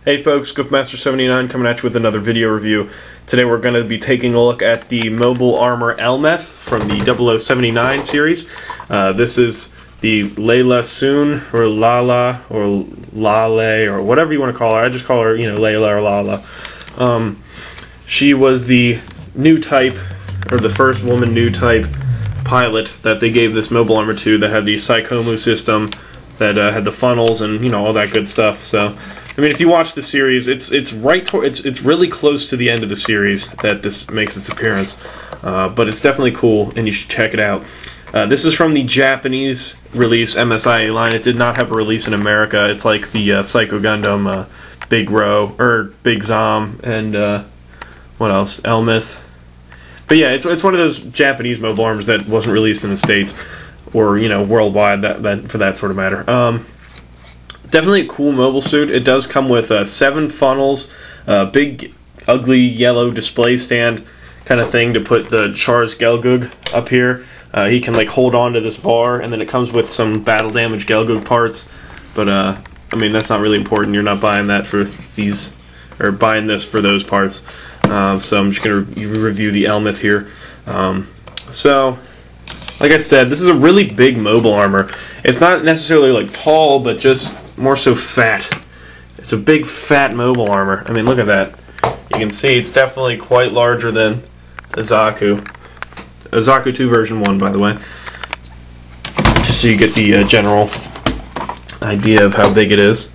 Hey folks, Goofmaster79 coming at you with another video review. Today we're going to be taking a look at the Mobile Armor Elmeth from the 0079 series. This is the Layla Soon, or Lala, or Lale, or whatever you want to call her. I just call her, Layla or Lala. She was the new type, or the first woman new type pilot that they gave this Mobile Armor to, that had the Psychomu system, that had the funnels and all that good stuff. So I mean, if you watch the series, it's really close to the end of the series that this makes its appearance, but it's definitely cool, and you should check it out. This is from the Japanese release MSIA line. It did not have a release in America. It's like the Psycho Gundam, Big Ro, or Big Zom, and what else? Elmeth. But yeah, it's one of those Japanese mobile armors that wasn't released in the States, or worldwide, that for that sort of matter. Definitely a cool mobile suit. It does come with 7 funnels, big ugly yellow display stand kind of thing to put the Char's Gelgug up here. He can like hold on to this bar, and then it comes with some battle damage Gelgug parts. But I mean, that's not really important. You're not buying that for these, or buying this for those parts. So I'm just going to review the Elmeth here. So like I said, this is a really big mobile armor. It's not necessarily like tall, but just more so fat. It's a big fat mobile armor. I mean, look at that. You can see it's definitely quite larger than the Zaku. A Zaku 2 version 1, by the way. Just so you get the general idea of how big it is.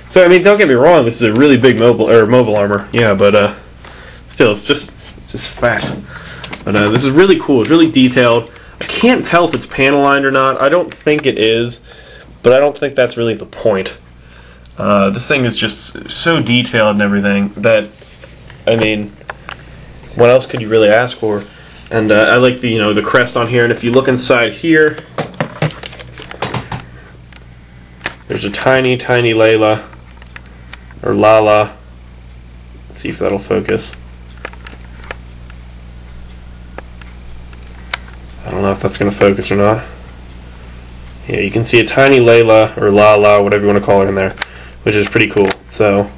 So I mean, don't get me wrong, this is a really big mobile armor. Yeah, but still, it's just fat. But this is really cool. It's really detailed. I can't tell if it's panel lined or not. I don't think it is, but I don't think that's really the point. This thing is just so detailed and everything that, I mean, what else could you really ask for? And I like the the crest on here. And if you look inside here, there's a tiny Layla or Lala. Let's see if that'll focus. I don't know if that's going to focus or not. Yeah, you can see a tiny Layla, or Lala, whatever you want to call her in there, which is pretty cool. So,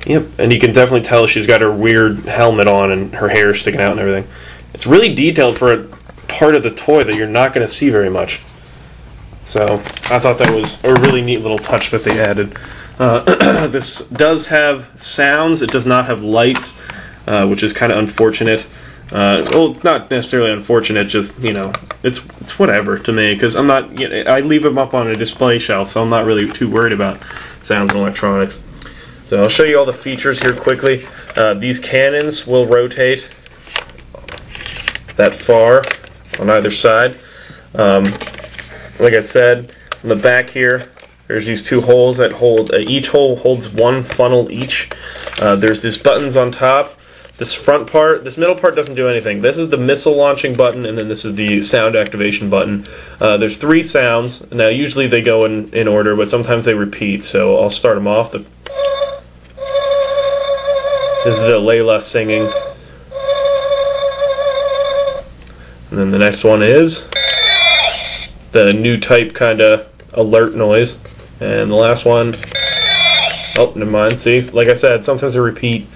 yep, and you can definitely tell she's got her weird helmet on and her hair sticking out and everything. It's really detailed for a part of the toy that you're not going to see very much. So, I thought that was a really neat little touch that they added. This does have sounds. It does not have lights, which is kind of unfortunate. Well, not necessarily unfortunate, just, it's whatever to me, because I'm not, I leave them up on a display shelf, so I'm not really too worried about sounds and electronics. So I'll show you all the features here quickly. These cannons will rotate that far on either side. Like I said, on the back here, there's these 2 holes that hold, each hole holds 1 funnel each. There's these buttons on top. This front part, this middle part doesn't do anything. This is the missile launching button, and then this is the sound activation button. There's 3 sounds. Now, usually they go in order, but sometimes they repeat, so I'll start them off. This is the Layla singing. And then the next one is the new type kind of alert noise. And the last one, oh, never mind. See, like I said, sometimes they repeat.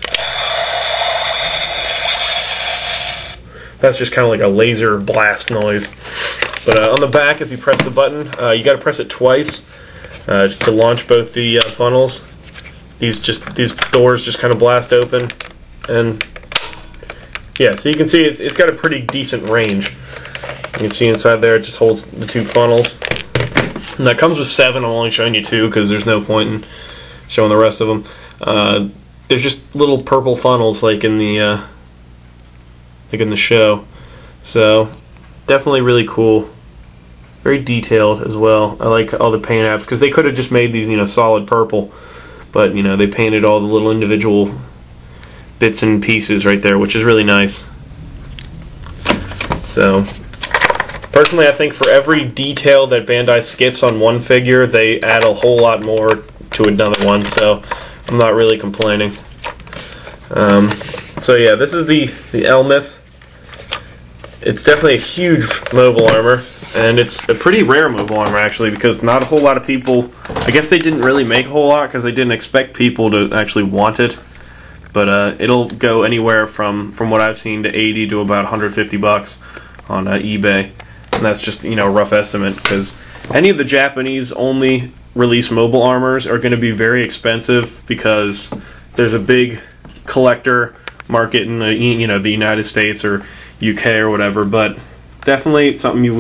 That's just kind of like a laser blast noise. But on the back, if you press the button, you got to press it twice just to launch both the funnels. These doors just kind of blast open, and yeah, so you can see it's got a pretty decent range. You can see inside there it just holds the 2 funnels. And that comes with 7. I'm only showing you 2 because there's no point in showing the rest of them. There's just little purple funnels like in the show. So definitely really cool, very detailed as well. I like all the paint apps, because they could have just made these solid purple, but they painted all the little individual bits and pieces right there, which is really nice. So personally, I think for every detail that Bandai skips on one figure, they add a whole lot more to another one, so I'm not really complaining. So yeah, this is the Elmeth. it's definitely a huge mobile armor, and it's a pretty rare mobile armor actually, because not a whole lot of people, I guess they didn't really make a whole lot because they didn't expect people to actually want it. But it'll go anywhere from what I've seen to 80 to about 150 bucks on eBay, and that's just, you know, a rough estimate, because any of the Japanese only release mobile armors are going to be very expensive because there's a big collector market in the, you know, the United States or UK or whatever. But definitely something you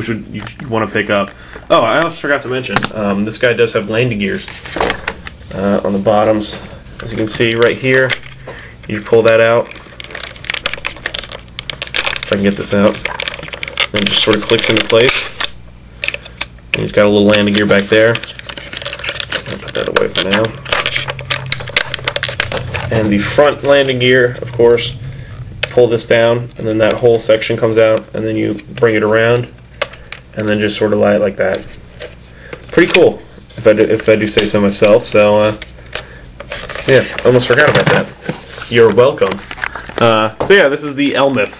want to pick up. Oh, I almost forgot to mention, this guy does have landing gears on the bottoms, as you can see right here. You pull that out, if I can get this out, and it just sort of clicks into place. And he's got a little landing gear back there. I'll put that away for now. And the front landing gear, of course, pull this down, and then that whole section comes out, and then you bring it around, and then just sort of lie it like that. Pretty cool, if I do say so myself. So yeah, almost forgot about that. You're welcome. So yeah, this is the Elmeth.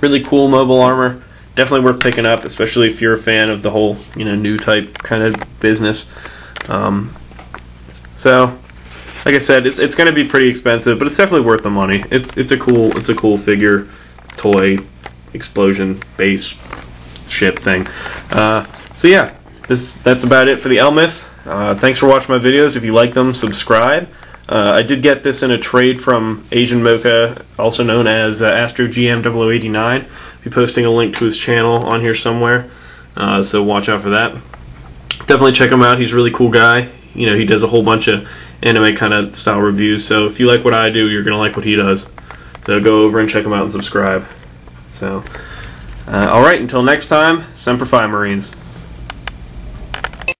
Really cool mobile armor. Definitely worth picking up, especially if you're a fan of the whole, you know, new type kind of business. So, like I said, it's going to be pretty expensive, but it's definitely worth the money. It's a cool figure, toy, explosion, base, ship thing. So yeah, that's about it for the Elmeth. Thanks for watching my videos. If you like them, subscribe. I did get this in a trade from Asian Mocha, also known as Astro GM 0089. I'll be posting a link to his channel on here somewhere, so watch out for that. Definitely check him out. He's a really cool guy. You know, he does a whole bunch of anime kind of style reviews, so if you like what I do, you're gonna like what he does. So go over and check him out and subscribe. So, alright, until next time, Semper Fi, Marines.